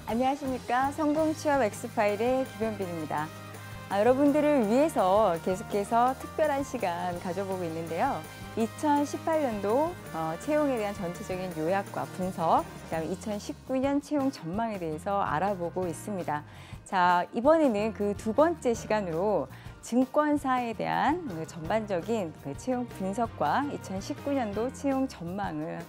안녕하십니까. 성공 취업 엑스파일의 김현빈입니다. 여러분들을 위해서 계속해서 특별한 시간 가져보고 있는데요. 2018년도 채용에 대한 전체적인 요약과 분석, 그다음에 2019년 채용 전망에 대해서 알아보고 있습니다. 자, 이번에는 그 두 번째 시간으로 증권사에 대한 전반적인 채용 분석과 2019년도 채용 전망을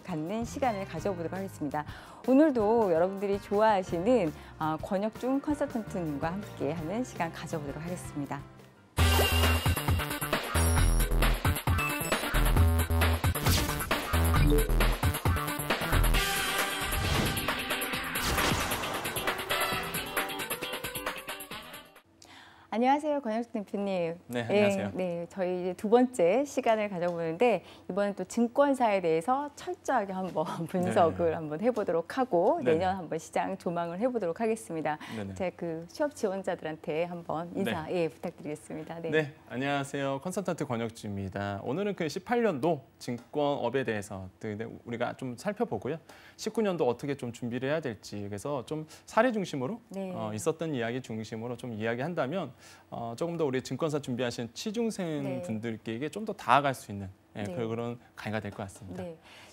갖는 시간을 가져보도록 하겠습니다. 오늘도 여러분들이 좋아하시는 권혁중 컨설턴트님과 함께 하는 시간 가져보도록 하겠습니다. 안녕하세요, 권혁중 대표님. 네, 안녕하세요. 네, 저희 이제 두 번째 시간을 가져보는데 이번엔 또 증권사에 대해서 철저하게 한번 분석을 한번 해보도록 하고 내년 한번 시장 조망을 해보도록 하겠습니다. 제가 그 취업 지원자들한테 한번 인사 부탁드리겠습니다. 네, 안녕하세요, 컨설턴트 권혁주입니다. 오늘은 그 18년도 증권업에 대해서 우리가 좀 살펴보고요. 19년도 어떻게 좀 준비를 해야 될지, 그래서 좀 사례 중심으로 있었던 이야기 중심으로 좀 이야기한다면 조금 더 우리 증권사 준비하시는 취중생 분들께 좀 더 다가갈 수 있는 그런 강의가 될 것 같습니다.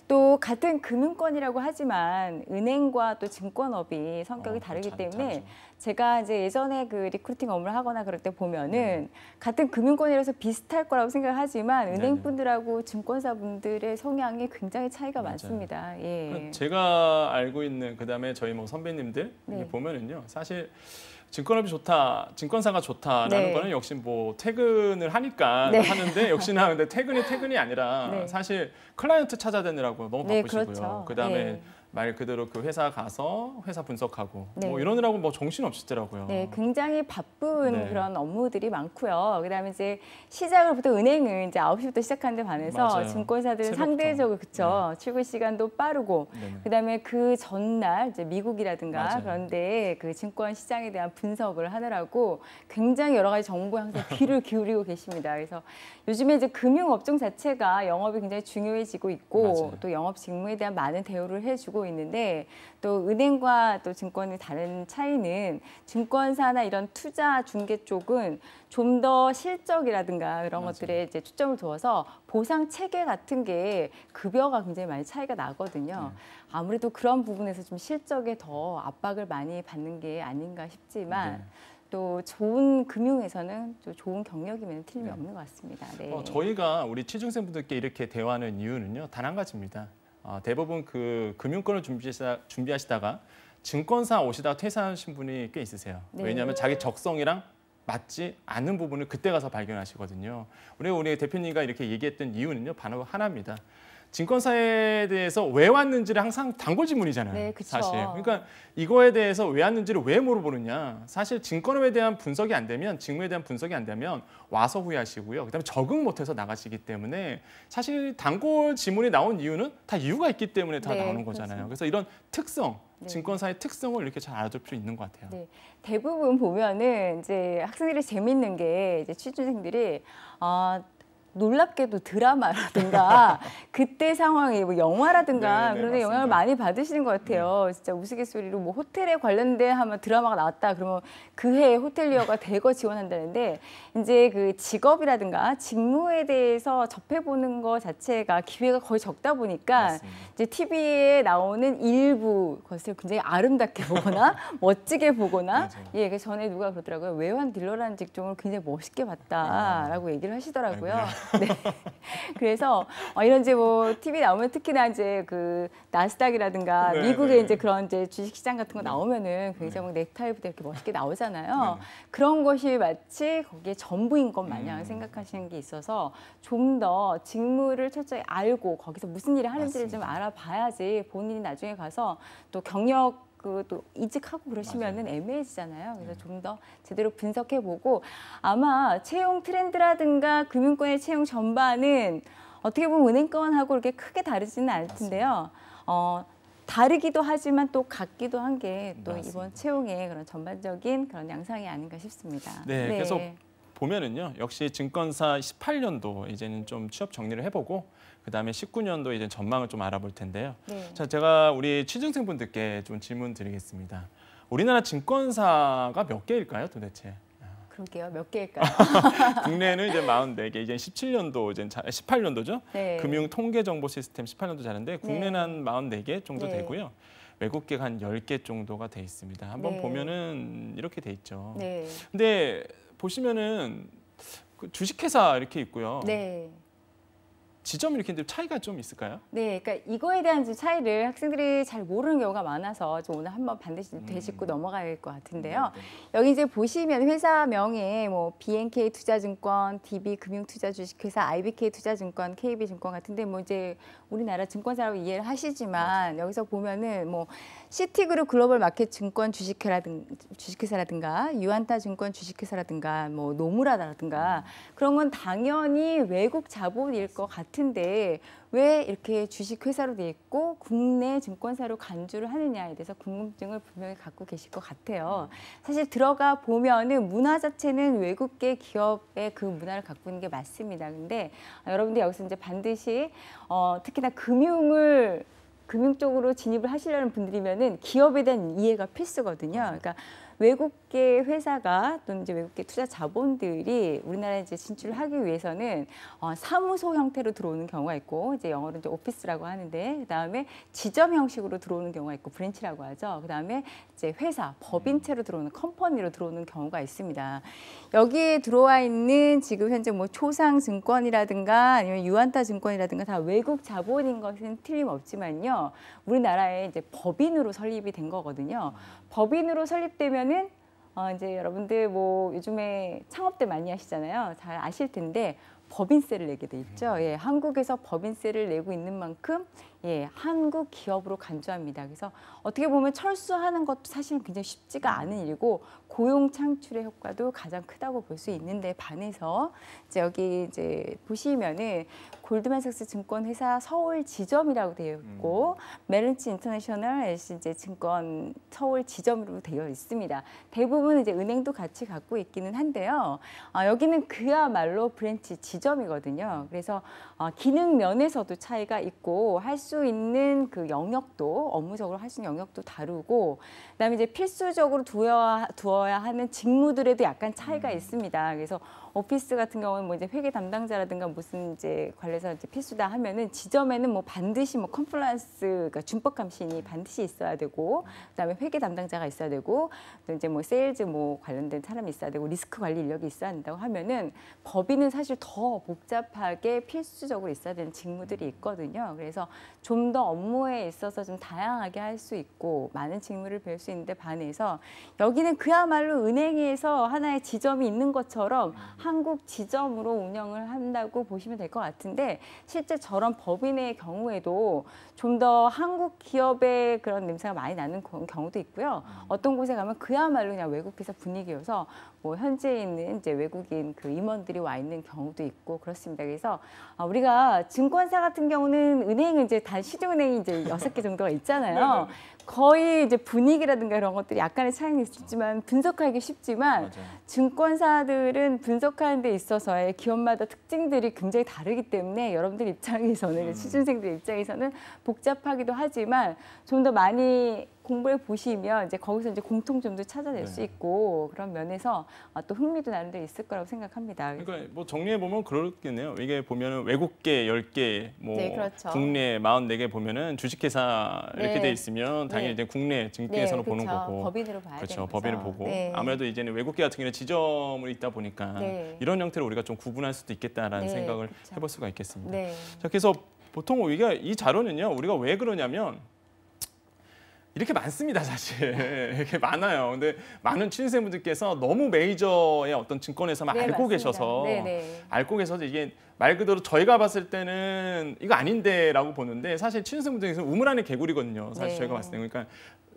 또 같은 금융권이라고 하지만 은행과 또 증권업이 성격이 다르기 때문에 제가 이제 예전에 그 리크루팅 업무를 하거나 그럴 때 보면은 같은 금융권이라서 비슷할 거라고 생각하지만 은행분들하고 증권사분들의 성향이 굉장히 차이가 많습니다. 제가 알고 있는 그다음에 저희 뭐 선배님들 보면은요, 사실 증권업이 좋다, 증권사가 좋다라는 거는 역시 뭐 퇴근을 하니까 하는데 역시나 근데 퇴근이 아니라 사실 클라이언트 찾아다니라고 너무 바쁘시고요. 그다음에 말 그대로 그 회사 가서 회사 분석하고 뭐 이러느라고 뭐 정신 없으시더라고요. 굉장히 바쁜 그런 업무들이 많고요. 그다음에 이제 시작을 보통 은행은 이제 9시부터 시작하는데 반해서 증권사들은 상대적으로 출근 시간도 빠르고 그다음에 그 전날 이제 미국이라든가 그런데 그 증권 시장에 대한 분석을 하느라고 굉장히 여러 가지 정보에 항상 귀를 기울이고 계십니다. 그래서 요즘에 이제 금융업종 자체가 영업이 굉장히 중요해지고 있고 또 영업 직무에 대한 많은 대우를 해주고 있는데 또 은행과 또 증권의 다른 차이는 증권사나 이런 투자 중개 쪽은 좀 더 실적이라든가 이런 것들에 이제 초점을 두어서 보상 체계 같은 게 급여가 굉장히 많이 차이가 나거든요. 아무래도 그런 부분에서 좀 실적에 더 압박을 많이 받는 게 아닌가 싶지만 또 좋은 금융에서는 또 좋은 경력이면 틀림이 없는 것 같습니다. 저희가 우리 취중생분들께 이렇게 대화하는 이유는요, 단 한 가지입니다. 대부분 그 금융권을 준비하시다가 증권사 오시다가 퇴사하신 분이 꽤 있으세요. 왜냐하면 자기 적성이랑 맞지 않는 부분을 그때 가서 발견하시거든요. 우리 대표님과 이렇게 얘기했던 이유는요, 바로 하나입니다. 증권사에 대해서 왜 왔는지를 항상 단골질문이잖아요. 사실. 그러니까 이거에 대해서 왜 왔는지를 왜 물어보느냐. 사실 증권업에 대한 분석이 안 되면, 직무에 대한 분석이 안 되면 와서 후회하시고요. 그다음에 적응 못해서 나가시기 때문에 사실 단골질문이 나온 이유는 다 이유가 있기 때문에 다 나오는 거잖아요. 그래서 이런 특성, 증권사의 특성을 이렇게 잘 알아둘 수 있는 것 같아요. 대부분 보면은 이제 학생들이 재밌는 게 이제 취준생들이 놀랍게도 드라마라든가 그때 상황이 뭐 영화라든가 그런데 영향을 많이 받으시는 것 같아요. 진짜 우스갯소리로 뭐 호텔에 관련된 하면 드라마가 나왔다 그러면 그 해에 호텔리어가 대거 지원한다는데 이제 그 직업이라든가 직무에 대해서 접해보는 것 자체가 기회가 거의 적다 보니까 이제 TV에 나오는 일부 것을 굉장히 아름답게 보거나 멋지게 보거나 그 전에 누가 그러더라고요. 외환 딜러라는 직종을 굉장히 멋있게 봤다라고 얘기를 하시더라고요. 그래서 이런 이제 뭐 TV 나오면 특히나 이제 그 나스닥이라든가 미국의 이제 그런 이제 주식시장 같은 거 나오면은 굉장히 넥타이부터 이렇게 멋있게 나오잖아요. 그런 것이 마치 거기에 전부인 것 마냥 생각하시는 게 있어서 좀 더 직무를 철저히 알고 거기서 무슨 일을 하는지를 좀 알아봐야지 본인이 나중에 가서 또 경력 또 이직하고 그러시면은 애매해지잖아요. 그래서 좀 더 제대로 분석해보고 아마 채용 트렌드라든가 금융권의 채용 전반은 어떻게 보면 은행권하고 이렇게 크게 다르지는 않을 텐데요. 다르기도 하지만 또 같기도 한 게 또 이번 채용의 그런 전반적인 그런 양상이 아닌가 싶습니다. 그래서 보면은요, 역시 증권사 18년도 이제는 좀 취업 정리를 해보고 그다음에 19년도 이제 전망을 좀 알아볼 텐데요. 네. 자, 제가 우리 취준생분들께 좀 질문 드리겠습니다. 우리나라 증권사가 몇 개일까요, 도대체? 그러게요. 몇 개일까요? 국내는 이제 44개, 이제 17년도, 이제 18년도죠. 네. 금융통계정보 시스템 18년도 자는데 국내는 네. 한 44개 정도 네. 되고요. 외국계가 한 10개 정도가 돼 있습니다. 한번 네. 보면은 이렇게 돼 있죠. 네. 근데 보시면은 그 주식회사 이렇게 있고요. 네. 지점 이렇게 있는데 차이가 좀 있을까요? 네, 그러니까 이거에 대한 좀 차이를 학생들이 잘 모르는 경우가 많아서 좀 오늘 한번 반드시 되짚고 넘어가야 할 것 같은데요. 여기 이제 보시면 회사명에 뭐 BNK 투자증권, DB 금융투자주식회사, IBK 투자증권, KB증권 같은데 뭐 이제 우리나라 증권사라고 이해를 하시지만 여기서 보면은 뭐 시티그룹 글로벌 마켓 증권 주식회사라든가 유안타 증권 주식회사라든가 뭐 노무라라든가 그런 건 당연히 외국 자본일 것 같은데 왜 이렇게 주식회사로 돼 있고 국내 증권사로 간주를 하느냐에 대해서 궁금증을 분명히 갖고 계실 것 같아요. 사실 들어가 보면은 문화 자체는 외국계 기업의 그 문화를 갖고 있는 게 맞습니다. 근데 여러분들 여기서 이제 반드시 특히나 금융 쪽으로 진입을 하시려는 분들이면은 기업에 대한 이해가 필수거든요. 그러니까 외국계 회사가 또는 이제 외국계 투자 자본들이 우리나라에 이제 진출을 하기 위해서는 사무소 형태로 들어오는 경우가 있고 이제 영어로 이제 오피스라고 하는데 그다음에 지점 형식으로 들어오는 경우가 있고 브랜치라고 하죠. 그다음에 이제 회사, 법인체로 들어오는 컴퍼니로 들어오는 경우가 있습니다. 여기에 들어와 있는 지금 현재 뭐 초상증권이라든가 아니면 유안타 증권이라든가 다 외국 자본인 것은 틀림없지만요. 우리나라에 이제 법인으로 설립이 된 거거든요. 법인으로 설립되면은 이제 여러분들 뭐 요즘에 창업들 많이 하시잖아요. 잘 아실 텐데 법인세를 내게 돼 있죠. 예, 한국에서 법인세를 내고 있는 만큼 예, 한국 기업으로 간주합니다. 그래서 어떻게 보면 철수하는 것도 사실은 굉장히 쉽지가 않은 일이고 고용 창출의 효과도 가장 크다고 볼 수 있는데 반해서 이제 여기 이제 보시면은 골드만삭스 증권회사 서울 지점이라고 되어 있고 메른치 인터내셔널 이제 증권 서울 지점으로 되어 있습니다. 대부분 이제 은행도 같이 갖고 있기는 한데요. 여기는 그야말로 브랜치 지점이거든요. 그래서 기능 면에서도 차이가 있고 할 수 있는 그 영역도 업무적으로 할 수 있는 영역도 다르고 그다음에 이제 필수적으로 두어야 하는 직무들에도 약간 차이가 있습니다. 그래서 오피스 같은 경우는 뭐 이제 회계 담당자라든가 무슨 이제 관례서 이제 필수다 하면은 지점에는 뭐 반드시 뭐 컴플라이언스 그러니까 준법 감신이 반드시 있어야 되고 그다음에 회계 담당자가 있어야 되고 또 이제 뭐 세일즈 뭐 관련된 사람이 있어야 되고 리스크 관리 인력이 있어야 된다고 하면은 법인은 사실 더 복잡하게 필수적으로 있어야 되는 직무들이 있거든요. 그래서 좀 더 업무에 있어서 좀 다양하게 할 수 있고 많은 직무를 배울 수 있는데 반해서 여기는 그야말로 은행에서 하나의 지점이 있는 것처럼 한국 지점으로 운영을 한다고 보시면 될 것 같은데 실제 저런 법인의 경우에도 좀 더 한국 기업의 그런 냄새가 많이 나는 경우도 있고요. 어떤 곳에 가면 그야말로 그냥 외국 회사 분위기여서 뭐 현지에 있는 이제 외국인 그 임원들이 와 있는 경우도 있고 그렇습니다. 그래서 우리가 증권사 같은 경우는 은행은 이제 단 시중은행이 이제 6개 정도가 있잖아요. 거의 이제 분위기라든가 이런 것들이 약간의 차이는 있지만 분석하기 쉽지만 맞아요. 증권사들은 분석하는 데 있어서의 기업마다 특징들이 굉장히 다르기 때문에 여러분들 입장에서는 취준생들 입장에서는 복잡하기도 하지만 좀 더 많이 공부해 보시면 이제 거기서 이제 공통점도 찾아낼 수 있고 그런 면에서 또 흥미도 나름대로 있을 거라고 생각합니다. 그러니까 뭐 정리해 보면 그렇겠네요. 이게 보면은 외국계 10개, 뭐 네, 그렇죠. 국내 44개 보면은 주식회사 이렇게 네. 돼 있으면 당연히 이제 국내 증권에서는 보는 그렇죠. 거고, 법인으로 봐야 그렇죠. 되는 거죠. 법인을 보고 네. 아무래도 이제는 외국계 같은 경우는 지점을 있다 보니까 네. 이런 형태로 우리가 좀 구분할 수도 있겠다라는 네, 생각을 그렇죠. 해볼 수가 있겠습니다. 네. 자, 그래서 보통 이 자료는요, 우리가 왜 그러냐면. 이렇게 많습니다, 사실. 이렇게 많아요. 근데 많은 취준생분들께서 너무 메이저의 어떤 증권회사만 네, 알고 맞습니다. 계셔서 네. 알고 계셔서 이게 말 그대로 저희가 봤을 때는 이거 아닌데라고 보는데 사실 취준생분들께서는 우물 안의 개구리거든요. 사실 네. 저희가 봤을 때. 그러니까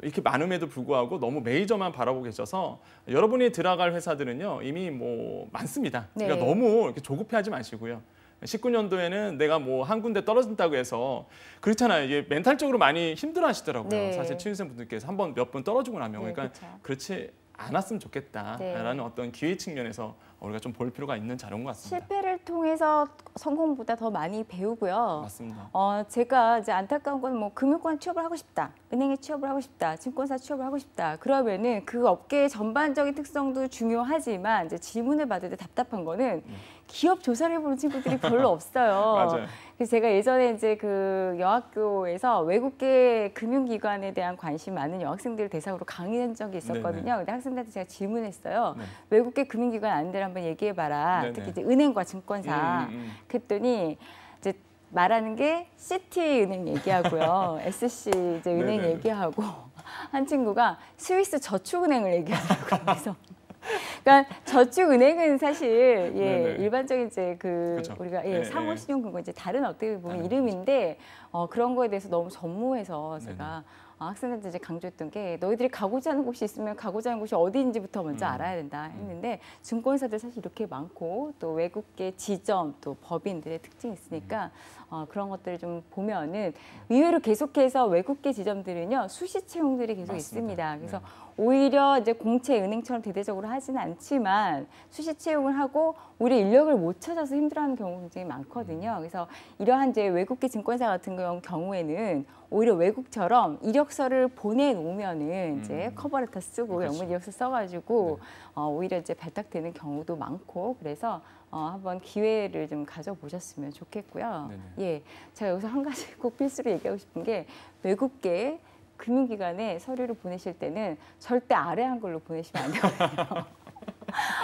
이렇게 많음에도 불구하고 너무 메이저만 바라보고 계셔서 여러분이 들어갈 회사들은요 이미 뭐 많습니다. 그러니까 네. 너무 이렇게 조급해하지 마시고요. 19년도에는 내가 뭐 한 군데 떨어진다고 해서 그렇잖아요. 이게 멘탈적으로 많이 힘들어하시더라고요. 네. 사실 취준생분들께서 한번 몇 번 떨어지고 나면 네, 그러니까 그렇죠. 그렇지 않았으면 좋겠다라는 어떤 기회 측면에서 우리가 좀 볼 필요가 있는 자료인 것 같습니다. 실패를 통해서 성공보다 더 많이 배우고요. 맞습니다. 제가 이제 안타까운 건 뭐 금융권 취업을 하고 싶다, 은행에 취업을 하고 싶다, 증권사 취업을 하고 싶다. 그러면은 그 업계의 전반적인 특성도 중요하지만 이제 질문을 받을 때 답답한 거는 기업 조사를 해보는 친구들이 별로 없어요. 맞아요. 그래서 제가 예전에 이제 그 여학교에서 외국계 금융기관에 대한 관심 많은 여학생들을 대상으로 강의한 적이 있었거든요. 네네. 근데 학생들한테 제가 질문했어요. 네. 외국계 금융기관 아는 데를 한번 얘기해봐라. 네네. 특히 이제 은행과 증권사. 그랬더니 이제 말하는 게 시티은행 얘기하고요, SC 이제 은행 네네네. 얘기하고 한 친구가 스위스 저축은행을 얘기하더라고요. 그래서 그러니까 저축은행은 사실 네네. 일반적인 이제 그쵸. 우리가 네, 상호신용금고 이제 다른 어떻게 보면 다른 이름인데 그런 거에 대해서 너무 전무해서 네네. 제가 학생들한테 이제 강조했던 게 너희들이 가고자 하는 곳이 있으면 가고자 하는 곳이 어디인지부터 먼저 알아야 된다 했는데 증권사들 사실 이렇게 많고 또 외국계 지점 또 법인들의 특징이 있으니까 그런 것들을 좀 보면은 의외로 계속해서 외국계 지점들은요 수시 채용들이 계속 맞습니다. 있습니다. 그래서 오히려 이제 공채 은행처럼 대대적으로 하지는 않지만 수시 채용을 하고 오히려 인력을 못 찾아서 힘들어하는 경우가 굉장히 많거든요. 그래서 이러한 이제 외국계 증권사 같은 경우에는 오히려 외국처럼 이력서를 보내놓으면은 이제 커버레터 쓰고 그렇죠. 영문 이력서 써가지고 오히려 이제 발탁되는 경우도 많고 그래서 한번 기회를 좀 가져보셨으면 좋겠고요. 네네. 제가 여기서 한 가지 꼭 필수로 얘기하고 싶은 게 외국계 금융기관에 서류를 보내실 때는 절대 아래 한글로 보내시면 안 되거든요.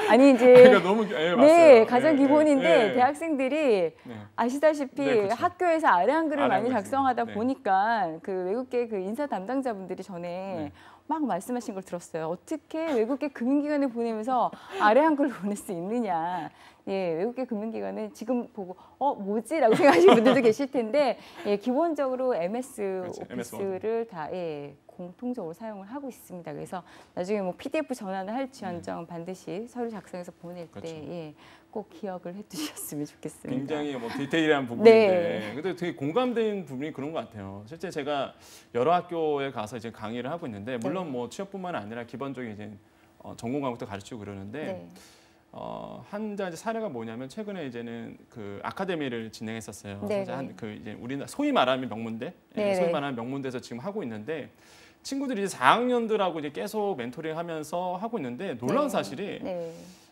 아니 이제 그러니까 너무 맞아요. 가장 기본인데 대학생들이 아시다시피 그렇죠. 학교에서 아래 한글을 아래 많이 한글 작성하다 네. 보니까 그 외국계 그 인사 담당자분들이 전에 막 말씀하신 걸 들었어요. 어떻게 외국계 금융기관에 보내면서 아래 한글로 보낼 수 있느냐. 외국계 금융기관은 지금 보고 뭐지라고 생각하시는 분들도 계실 텐데 기본적으로 MS 오피스를 다 공통적으로 사용을 하고 있습니다. 그래서 나중에 뭐 PDF 전환을 할지언정 반드시 서류 작성해서 보낼 때 꼭 기억을 해두셨으면 좋겠습니다. 굉장히 뭐 디테일한 부분인데, 근데 되게 공감되는 부분이 그런 것 같아요. 실제 제가 여러 학교에 가서 이제 강의를 하고 있는데, 물론 뭐 취업뿐만 아니라 기본적인 이제 전공 과목도 가르치고 그러는데. 한 가지 사례가 뭐냐면 최근에 이제는 그 아카데미를 진행했었어요. 그 이제 우리나라 소위 말하면 명문대, 소위 말하는 명문대에서 지금 하고 있는데 친구들이 이제 4학년들하고 이제 계속 멘토링하면서 하고 있는데 놀라운 사실이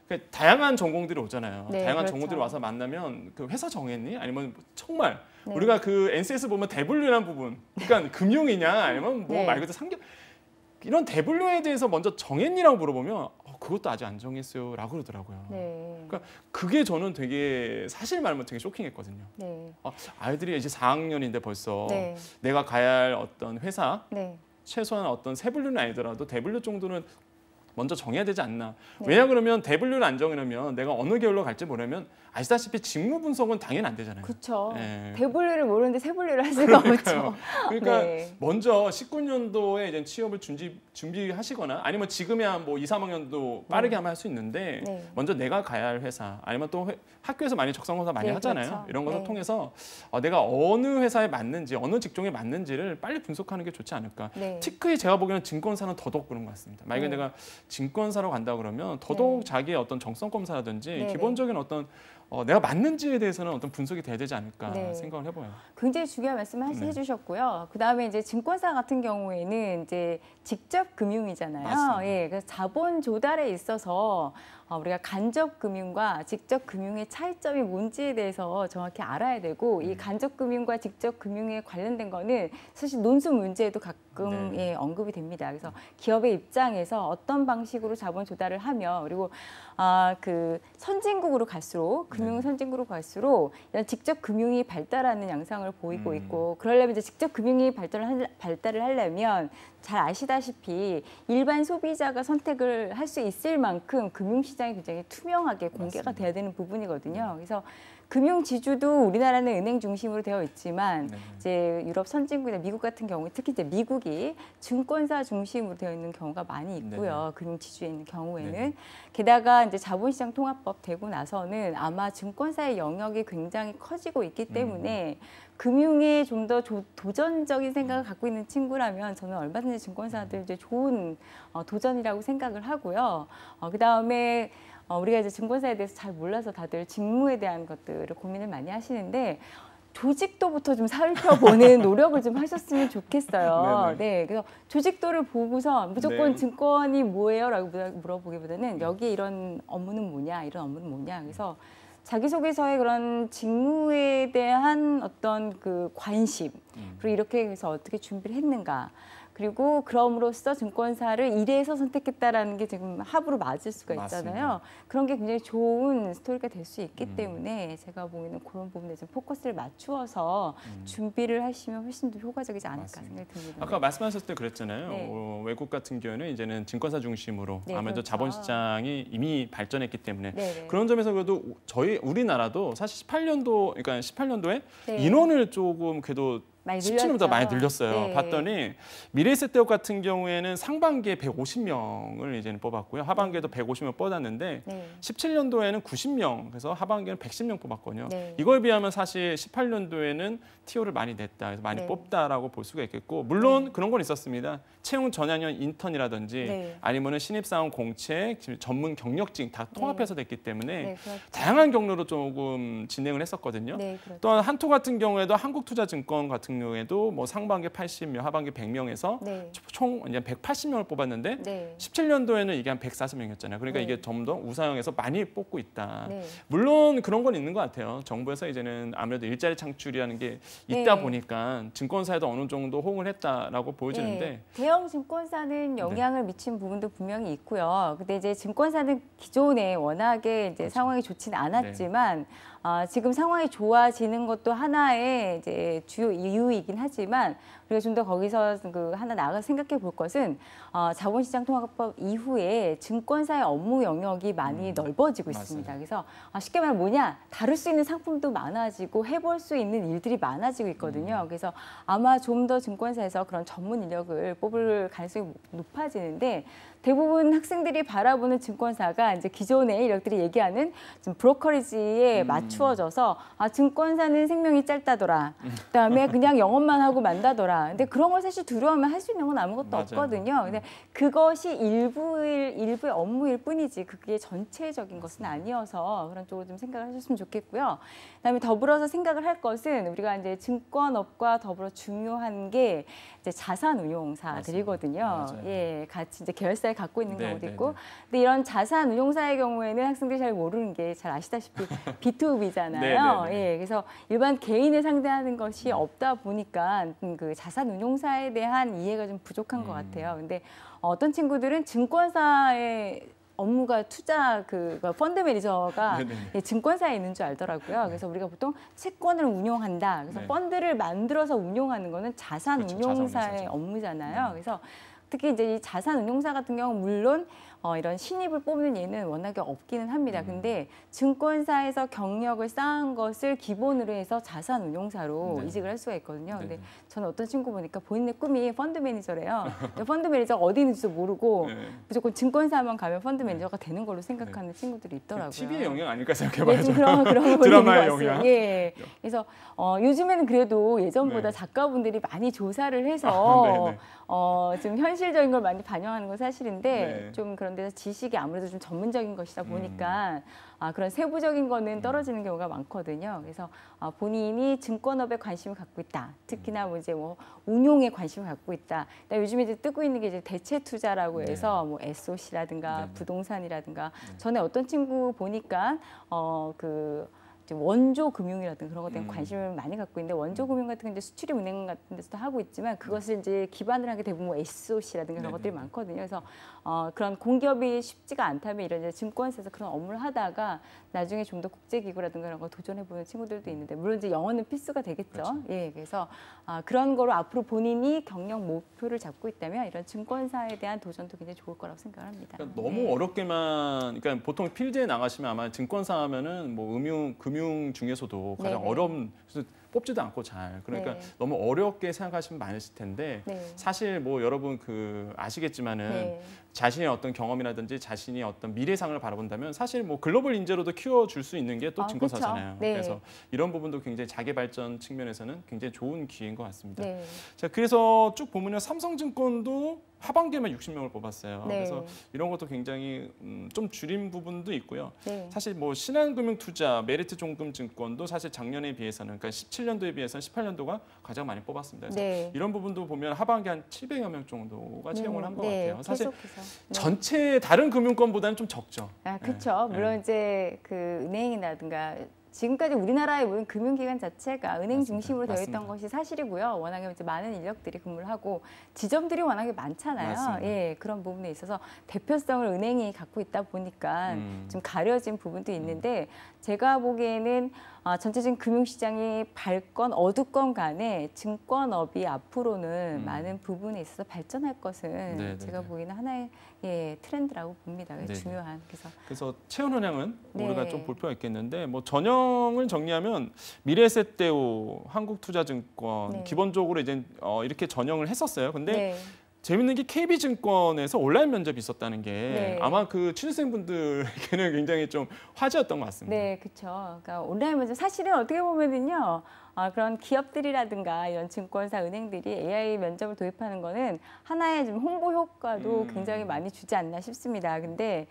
그러니까 다양한 전공들이 오잖아요. 다양한 전공들이 와서 만나면 그 회사 정했니? 아니면 정말 우리가 그 NCS 보면 대분류라는 부분, 그러니까 금융이냐 아니면 뭐 말 그대로 상경 이런 대분류에 대해서 먼저 정했니라고 물어보면 그것도 아직 안 정했어요라고 그러더라고요. 그러니까 그게 저는 되게 사실 말하면 되게 쇼킹했거든요. 아이들이 이제 4학년인데 벌써 내가 가야 할 어떤 회사 최소한 어떤 세분류는 아니더라도 대분류 정도는 먼저 정해야 되지 않나. 왜냐 그러면 대분류를 안 정해놓으면 내가 어느 계열로 갈지 모르면 아시다시피 직무 분석은 당연히 안 되잖아요. 그렇죠. 대분류를 모르는데 세분류를 할 수가 없죠. 그러니까 먼저 19년도에 이제 취업을 준비하시거나 아니면 지금이야 뭐 2, 3학년도 빠르게 하면 할 수 있는데 먼저 내가 가야 할 회사 아니면 또 학교에서 많이 적성검사 많이 하잖아요. 그렇죠. 이런 것을 통해서 내가 어느 회사에 맞는지 어느 직종에 맞는지를 빨리 분석하는 게 좋지 않을까. 특히 제가 보기에는 증권사는 더더욱 그런 것 같습니다. 만약에 내가 증권사로 간다 그러면 더더욱 자기의 어떤 정성 검사라든지 기본적인 어떤 내가 맞는지에 대해서는 어떤 분석이 돼야 되지 않을까 생각을 해봐요. 굉장히 중요한 말씀을 해주셨고요. 그 다음에 이제 증권사 같은 경우에는 이제 직접 금융이잖아요. 그래서 자본 조달에 있어서 우리가 간접 금융과 직접 금융의 차이점이 뭔지에 대해서 정확히 알아야 되고 이 간접 금융과 직접 금융에 관련된 거는 사실 논술 문제에도 가끔 언급이 됩니다. 그래서 기업의 입장에서 어떤 방식으로 자본 조달을 하며 그리고 그 선진국으로 갈수록 금융 선진국으로 갈수록 이런 직접 금융이 발달하는 양상을 보이고 있고 그러려면 이제 직접 금융이 발달을 하려면 잘 아시다시피 일반 소비자가 선택을 할 수 있을 만큼 금융시장이 굉장히 투명하게 공개가 돼야 되는 부분이거든요. 그래서 금융 지주도 우리나라는 은행 중심으로 되어 있지만 이제 유럽 선진국이나 미국 같은 경우 특히 이제 미국이 증권사 중심으로 되어 있는 경우가 많이 있고요. 금융 지주에 있는 경우에는 게다가 이제 자본시장 통합법 되고 나서는 아마 증권사의 영역이 굉장히 커지고 있기 때문에 금융에 좀 더 도전적인 생각을 갖고 있는 친구라면 저는 얼마든지 증권사들 이제 좋은 도전이라고 생각을 하고요. 그 다음에 우리가 이제 증권사에 대해서 잘 몰라서 다들 직무에 대한 것들을 고민을 많이 하시는데 조직도부터 좀 살펴보는 노력을 좀 하셨으면 좋겠어요. 네, 그래서 조직도를 보고서 무조건 네. 증권이 뭐예요?라고 물어보기보다는 여기 이런 업무는 뭐냐, 이런 업무는 뭐냐. 그래서 자기소개서의 그런 직무에 대한 어떤 그 관심, 그리고 이렇게 해서 어떻게 준비를 했는가. 그리고 그럼으로써 증권사를 이래서 선택했다라는 게 지금 합으로 맞을 수가 있잖아요. 맞습니다. 그런 게 굉장히 좋은 스토리가 될 수 있기 때문에 제가 보기에는 그런 부분에 좀 포커스를 맞추어서 준비를 하시면 훨씬 더 효과적이지 않을까 맞습니다. 생각이 듭니다. 아까 말씀하셨을 때 그랬잖아요. 네. 외국 같은 경우에는 이제는 증권사 중심으로 네, 아무래도 그렇죠. 자본시장이 이미 발전했기 때문에 네네. 그런 점에서 그래도 우리나라도 사실 18년도에 네. 인원을 조금 그래도 17년보다 많이 늘렸어요. 네. 봤더니 미래에셋대업 같은 경우에는 상반기에 150명을 이제는 뽑았고요. 하반기에도 150명 뽑았는데 네. 17년도에는 90명, 그래서 하반기에는 110명 뽑았거든요. 네. 이거에 비하면 사실 18년도에는 TO를 많이 냈다, 그래서 많이 네. 뽑다라고 볼 수가 있겠고 물론 네. 그런 건 있었습니다. 채용 전환형 인턴이라든지 네. 아니면은 신입사원 공채, 전문 경력직 다 통합해서 됐기 때문에 네, 그렇죠. 다양한 경로로 조금 진행을 했었거든요. 네, 그렇죠. 또한 한토 같은 경우에도 한국투자증권 같은 경우에도 뭐 상반기 80명, 하반기 100명에서 네. 총 이제 180명을 뽑았는데 네. 17년도에는 이게 한 140명이었잖아요. 그러니까 네. 이게 좀 더 우상향해서 많이 뽑고 있다. 네. 물론 그런 건 있는 것 같아요. 정부에서 이제는 아무래도 일자리 창출이라는 게 있다 네. 보니까 증권사에도 어느 정도 호응을 했다라고 보여지는데 네. 대형 증권사는 영향을 네. 미친 부분도 분명히 있고요. 근데 이제 증권사는 기존에 워낙에 이제 그렇죠. 상황이 좋지는 않았지만 네. 지금 상황이 좋아지는 것도 하나의 이제 주요 이유이긴 하지만 우리가 좀 더 거기서 그 하나 나가서 생각해 볼 것은 자본시장 통합법 이후에 증권사의 업무 영역이 많이 넓어지고 있습니다. 맞아요. 그래서 쉽게 말하면 뭐냐, 다룰 수 있는 상품도 많아지고 해볼 수 있는 일들이 많아지고 있거든요. 그래서 아마 좀 더 증권사에서 그런 전문 인력을 뽑을 가능성이 높아지는데 대부분 학생들이 바라보는 증권사가 이제 기존의 인력들이 얘기하는 좀 브로커리지에 맞추어져서 증권사는 생명이 짧다더라. 그다음에 그냥 영업만 하고 만다더라. 근데 그런 걸 사실 두려워하면 할 수 있는 건 아무것도 맞아요. 없거든요. 근데 그것이 일부의 업무일 뿐이지 그게 전체적인 것은 아니어서 그런 쪽으로 좀 생각을 하셨으면 좋겠고요. 그다음에 더불어서 생각을 할 것은 우리가 이제 증권업과 더불어 중요한 게 이제 자산운용사들이거든요. 예, 같이 이제 계열사에 갖고 있는 경우도 있고. 근데 이런 자산운용사의 경우에는 학생들이 잘 모르는 게 잘 아시다시피 B2B잖아요. 예, 그래서 일반 개인을 상대하는 것이 없다 보니까 그 자산운용사에 대한 이해가 좀 부족한 것 같아요. 근데 어떤 친구들은 증권사의 업무가 투자 펀드 매니저가 증권사에 있는 줄 알더라고요. 그래서 우리가 보통 채권을 운용한다. 그래서 펀드를 만들어서 운용하는 거는 자산운용사의 그렇죠, 업무잖아요. 그래서 특히 이제 이 자산운용사 같은 경우 물론 이런 신입을 뽑는 예는 워낙에 없기는 합니다. 근데 증권사에서 경력을 쌓은 것을 기본으로 해서 자산운용사로 이직을 할 수가 있거든요. 근데 저는 어떤 친구 보니까 본인의 꿈이 펀드 매니저래요. 펀드 매니저가 어디 있는지도 모르고 무조건 증권사만 가면 펀드 매니저가 되는 걸로 생각하는 친구들이 있더라고요. TV의 영향 아닐까 생각해봐야죠. 네, 그런 드라마의 영향. 예. 그래서 요즘에는 그래도 예전보다 작가분들이 많이 조사를 해서 좀 현실적인 걸 많이 반영하는 건 사실인데 좀 그런 데서 지식이 아무래도 좀 전문적인 것이다 보니까 그런 세부적인 거는 떨어지는 경우가 많거든요. 그래서 본인이 증권업에 관심을 갖고 있다. 특히나 뭐 이제 뭐 운용에 관심을 갖고 있다. 요즘에 이제 뜨고 있는 게 이제 대체 투자라고 해서 뭐 SOC라든가 부동산이라든가 전에 어떤 친구 보니까 원조 금융이라든가 그런 것에 관심을 많이 갖고 있는데 원조 금융 같은 건 이제 수출입 은행 같은 데서도 하고 있지만 그것을 이제 기반을 하게 되면 뭐 SOC라든가 그런 것들이 많거든요. 그래서 그런 공기업이 쉽지가 않다면 이런 이제 증권사에서 그런 업무를 하다가 나중에 좀 더 국제기구라든가 그런 거 도전해보는 친구들도 있는데 물론 이제 영어는 필수가 되겠죠. 그렇죠. 예, 그래서 그런 거로 앞으로 본인이 경력 목표를 잡고 있다면 이런 증권사에 대한 도전도 굉장히 좋을 거라고 생각합니다. 그러니까 너무 어렵게만, 그러니까 보통 필드에 나가시면 아마 증권사 하면은 뭐 금융 중에서도 가장 어려운. 뽑지도 않고 잘. 그러니까 네. 너무 어렵게 생각하시면 많으실 텐데 네. 사실 뭐 여러분 아시겠지만은 네. 자신의 어떤 경험이라든지 자신이 어떤 미래상을 바라본다면 사실 뭐 글로벌 인재로도 키워줄 수 있는 게 또 증권사잖아요. 네. 그래서 이런 부분도 굉장히 자기 발전 측면에서는 굉장히 좋은 기회인 것 같습니다. 네. 자, 그래서 쭉 보면요, 삼성증권도 하반기에만 60명을 뽑았어요. 네. 그래서 이런 것도 굉장히 좀 줄인 부분도 있고요. 네. 사실 뭐 신한금융투자, 메리트종금증권도 사실 작년에 비해서는, 그러니까 17년도에 비해서는 18년도가 가장 많이 뽑았습니다. 그래서 네. 이런 부분도 보면 하반기 한 700여 명 정도가 채용을 한 것 네. 같아요. 사실 계속해서. 네. 전체 다른 금융권보다는 좀 적죠. 아, 그렇죠. 네. 물론 이제 그 은행이라든가 지금까지 우리나라의 모든 금융기관 자체가 은행 맞습니다. 중심으로 되어 있던 맞습니다. 것이 사실이고요. 워낙에 이제 많은 인력들이 근무를 하고 지점들이 워낙에 많잖아요. 맞습니다. 예, 그런 부분에 있어서 대표성을 은행이 갖고 있다 보니까 좀 가려진 부분도 있는데 제가 보기에는 전체적인 금융시장이 밝건 어둡건 간에 증권업이 앞으로는 많은 부분에 있어서 발전할 것은 네, 제가 네. 보기에는 하나의 트렌드라고 봅니다. 네, 네. 중요한. 그래서 채용현황은 네. 우리가 좀 볼 필요가 있겠는데 뭐 전형을 정리하면 미래에셋대우, 한국투자증권 네. 기본적으로 이제 이렇게 전형을 했었어요. 근데 네. 재밌는 게 KB증권에서 온라인 면접이 있었다는 게 네. 아마 그 취준생분들에게는 굉장히 좀 화제였던 것 같습니다. 네, 그렇죠. 그러니까 온라인 면접 사실은 어떻게 보면은요. 그런 기업들이라든가 이런 증권사, 은행들이 AI 면접을 도입하는 거는 하나의 좀 홍보 효과도 굉장히 많이 주지 않나 싶습니다. 근데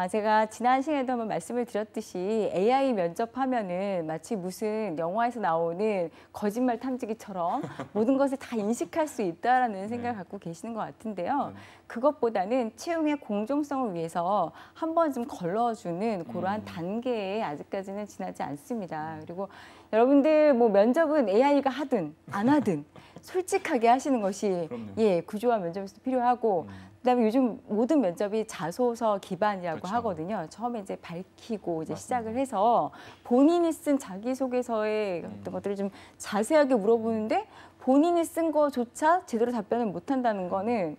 제가 지난 시간에도 한번 말씀을 드렸듯이 AI 면접하면은 마치 무슨 영화에서 나오는 거짓말 탐지기처럼 모든 것을 다 인식할 수 있다라는 생각을 갖고 계시는 것 같은데요. 그것보다는 채용의 공정성을 위해서 한번 좀 걸러주는 그러한 단계에 아직까지는 지나지 않습니다. 그리고 여러분들 뭐 면접은 AI가 하든 안 하든 솔직하게 하시는 것이 그럼요. 구조화 면접에서도 필요하고 그다음에 요즘 모든 면접이 자소서 기반이라고 그렇죠. 하거든요. 처음에 이제 밝히고 이제 맞습니다. 시작을 해서 본인이 쓴 자기소개서의 어떤 것들을 좀 자세하게 물어보는데 본인이 쓴 거조차 제대로 답변을 못 한다는 거는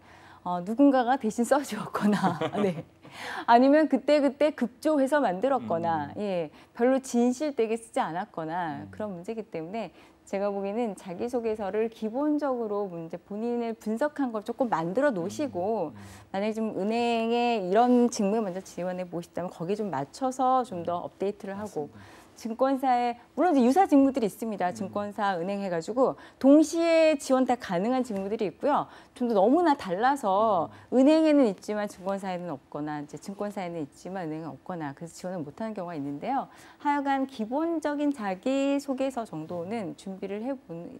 누군가가 대신 써주었거나 네. 아니면 그때그때 급조해서 만들었거나 별로 진실되게 쓰지 않았거나 그런 문제이기 때문에 제가 보기에는 자기소개서를 기본적으로 이제 본인을 분석한 걸 조금 만들어 놓으시고 만약에 좀 은행에 이런 직무에 먼저 지원해 보시다면 거기에 좀 맞춰서 좀 더 업데이트를 하고 증권사에 물론 이제 유사 직무들이 있습니다. 증권사, 은행 해가지고 동시에 지원 다 가능한 직무들이 있고요. 좀 더 너무나 달라서 은행에는 있지만 증권사에는 없거나 이제 증권사에는 있지만 은행은 없거나 그래서 지원을 못하는 경우가 있는데요. 하여간 기본적인 자기소개서 정도는 준비를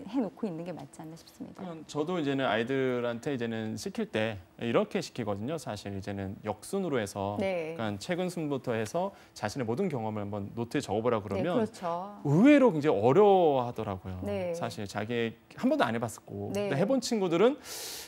해놓고 있는 게 맞지 않나 싶습니다. 저도 이제는 아이들한테 이제는 시킬 때 이렇게 시키거든요. 사실 이제는 역순으로 해서 네. 그러니까 최근 순부터 해서 자신의 모든 경험을 한번 노트에 적어보라 그러면 네, 그렇죠. 의외로 굉장히 어려워하더라고요. 네. 사실 자기 한 번도 안 해봤었고 네. 근데 해본 친구들은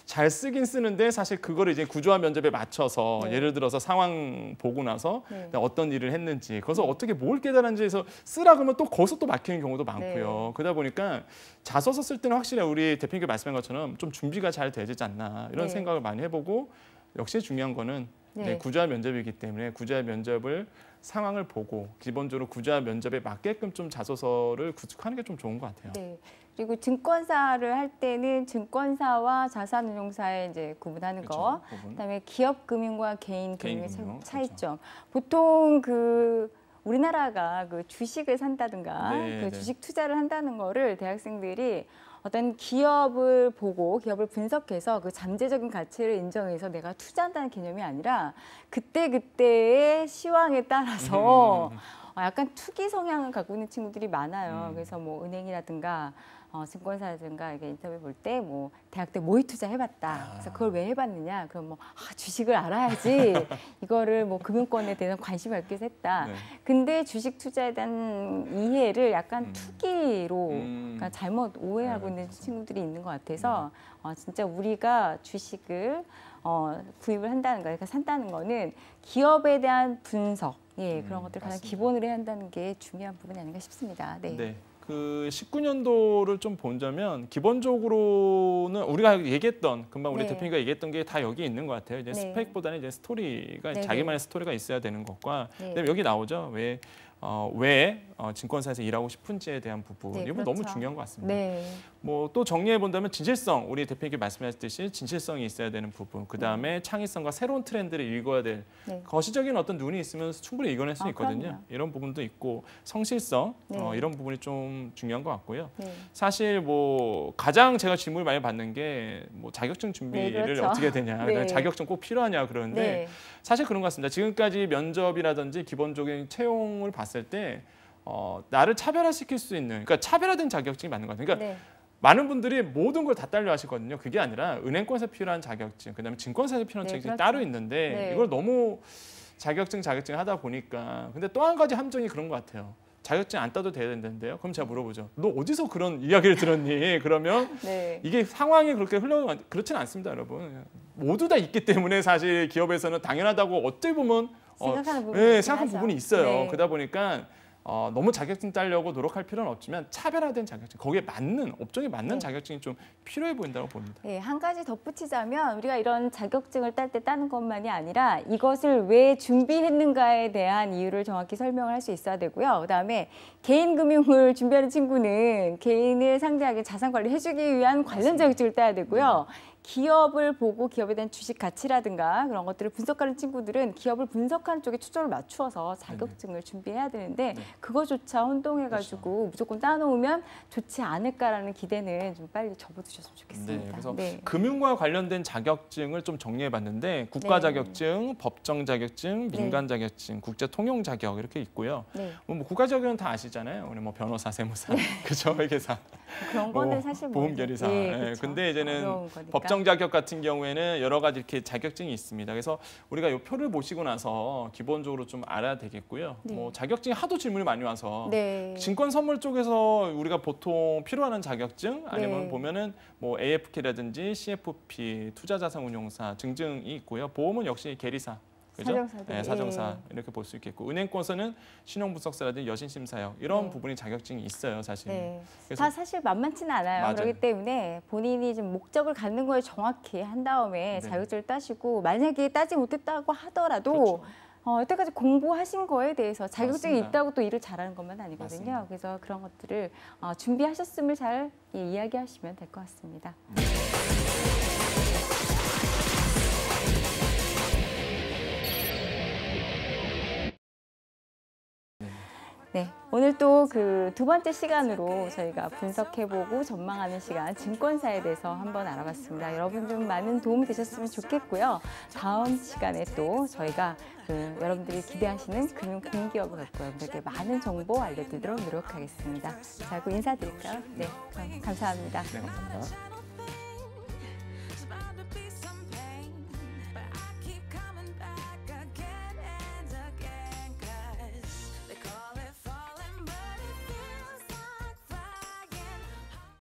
잘 쓰긴 쓰는데 사실 그거를 이제 구조화 면접에 맞춰서 네. 예를 들어서 상황 보고 나서 네. 어떤 일을 했는지 거기서 어떻게 뭘 깨달았는지에서 쓰라 그러면 또 거기서 또 막히는 경우도 많고요. 네. 그러다 보니까 자소서 쓸 때는 확실히 우리 대표님께 말씀한 것처럼 좀 준비가 잘 되지 않나 이런 네. 생각을 많이 해보고 역시 중요한 거는 네. 구조화 면접이기 때문에 구조화 면접을 상황을 보고 기본적으로 구조화 면접에 맞게끔 좀 자소서를 구축하는 게 좀 좋은 것 같아요. 네. 그리고 증권사를 할 때는 증권사와 자산운용사에 이제 구분하는 거, 부분. 그다음에 기업금융과 개인금융의 개인금융, 차이점. 보통 우리나라가 주식을 산다든가 네, 주식 투자를 한다는 거를 대학생들이 어떤 기업을 보고 기업을 분석해서 그 잠재적인 가치를 인정해서 내가 투자한다는 개념이 아니라 그때그때의 시황에 따라서 약간 투기 성향을 갖고 있는 친구들이 많아요. 그래서 뭐 은행이라든가 증권사라든가 이게 인터뷰 볼 때 뭐 대학 때 모의 투자 해봤다. 그래서 그걸 왜 해봤느냐? 그럼 뭐 주식을 알아야지. 이거를 뭐 금융권에 대한 관심을 갖기 위해서 했다. 네. 근데 주식 투자에 대한 이해를 약간 투기로 그러니까 잘못 오해하고 네, 있는 그렇죠. 친구들이 있는 것 같아서 진짜 우리가 주식을 구입을 한다는 거, 그러니까 산다는 거는 기업에 대한 분석, 그런 것들 가장 맞습니다. 기본으로 해야 한다는 게 중요한 부분이 아닌가 싶습니다. 네. 네. 그 19년도를 좀 보자면 기본적으로는 우리가 얘기했던 금방 우리 네. 대표님과 얘기했던 게 다 여기 있는 것 같아요. 이제 네. 스펙보다는 이제 스토리가 네, 자기만의 스토리가 있어야 되는 것과 네. 그다음에 여기 나오죠. 왜 왜 증권사에서 일하고 싶은지에 대한 부분 네, 이건 그렇죠. 너무 중요한 것 같습니다. 네. 뭐 또 정리해 본다면 진실성, 우리 대표님께 말씀하셨듯이 진실성이 있어야 되는 부분, 그 다음에 창의성과 새로운 트렌드를 읽어야 될 네. 거시적인 어떤 눈이 있으면 충분히 이겨낼 수 있거든요. 그럼요. 이런 부분도 있고 성실성 네. 이런 부분이 좀 중요한 것 같고요. 네. 사실 뭐 가장 제가 질문을 많이 받는 게 뭐 자격증 준비를 네, 그렇죠. 어떻게 되냐, 네. 자격증 꼭 필요하냐 그러는데 네. 사실 그런 것 같습니다. 지금까지 면접이라든지 기본적인 채용을 봤을 때 나를 차별화시킬 수 있는, 그러니까 차별화된 자격증이 맞는 것 같아요. 그러니까 네. 많은 분들이 모든 걸 다 따려 하시거든요. 그게 아니라 은행권에서 필요한 자격증, 그다음에 증권사에서 필요한 네, 자격증이 그렇죠. 따로 있는데 네. 이걸 너무 자격증 하다 보니까 근데 또 한 가지 함정이 그런 것 같아요. 자격증 안 따도 돼야 된다는데요. 그럼 제가 물어보죠. 너 어디서 그런 이야기를 들었니? 그러면 네. 이게 상황이 그렇게 그렇지는 않습니다, 여러분. 모두 다 있기 때문에 사실 기업에서는 당연하다고 어떻게 보면 생각하는 부분이 네, 있긴 생각하는 하죠. 부분이 있어요. 네. 그러다 보니까 너무 자격증 따려고 노력할 필요는 없지만 차별화된 자격증, 거기에 맞는 업종에 맞는 네. 자격증이 좀 필요해 보인다고 봅니다. 네, 한 가지 덧붙이자면 우리가 이런 자격증을 딸 때 따는 것만이 아니라 이것을 왜 준비했는가에 대한 이유를 정확히 설명을 할 수 있어야 되고요. 그다음에 개인 금융을 준비하는 친구는 개인을 상대하게 자산 관리 해주기 위한 관련 자격증을 따야 되고요. 기업을 보고 기업에 대한 주식 가치라든가 그런 것들을 분석하는 친구들은 기업을 분석하는 쪽에 초점을 맞추어서 자격증을 준비해야 되는데 네. 그거조차 혼동해가지고 무조건 따놓으면 좋지 않을까라는 기대는 좀 빨리 접어두셨으면 좋겠습니다. 네, 그래서 네. 금융과 관련된 자격증을 좀 정리해봤는데 국가 네. 자격증, 법정 자격증, 민간 자격증, 국제 통용 자격 이렇게 있고요. 네. 뭐 국가 자격은 다 아시잖아요. 우리 뭐 변호사, 세무사, 그죠, 회계사, 그런 거는 사실 뭐 보험계리사. 예, 예, 그쵸. 근데 이제는 어려운 거니까. 법정 자격 같은 경우에는 여러 가지 이렇게 자격증이 있습니다. 그래서 우리가 이 표를 보시고 나서 기본적으로 좀 알아야 되겠고요. 네. 뭐 자격증이 하도 질문이 많이 와서 네. 증권 선물 쪽에서 우리가 보통 필요하는 자격증 아니면 네. 보면은 뭐 AFK라든지 CFP, 투자자산운용사 증증이 있고요. 보험은 역시 계리사. 그죠? 사정사들. 네, 사정사 예. 이렇게 볼 수 있겠고 은행권에서는 신용분석사라든지 여신심사역 이런 네. 부분이 자격증이 있어요, 사실. 네. 그래서 다 사실 만만치는 않아요. 맞아요. 그렇기 때문에 본인이 좀 목적을 갖는 거에 정확히 한 다음에 네. 자격증을 따시고 만약에 따지 못했다고 하더라도 그렇죠. 여태까지 공부하신 거에 대해서 자격증이 맞습니다. 있다고 또 일을 잘하는 것만 아니거든요. 맞습니다. 그래서 그런 것들을 준비하셨음을 잘 이야기하시면 될 것 같습니다. 네, 오늘 또 그 두 번째 시간으로 저희가 분석해보고 전망하는 시간 증권사에 대해서 한번 알아봤습니다. 여러분 좀 많은 도움이 되셨으면 좋겠고요. 다음 시간에 또 저희가 여러분들이 기대하시는 금융 공기업을 갖고 여러분들께 많은 정보 알려드리도록 노력하겠습니다. 자, 그럼 인사드릴까요? 네, 그럼 감사합니다. 네, 감사합니다.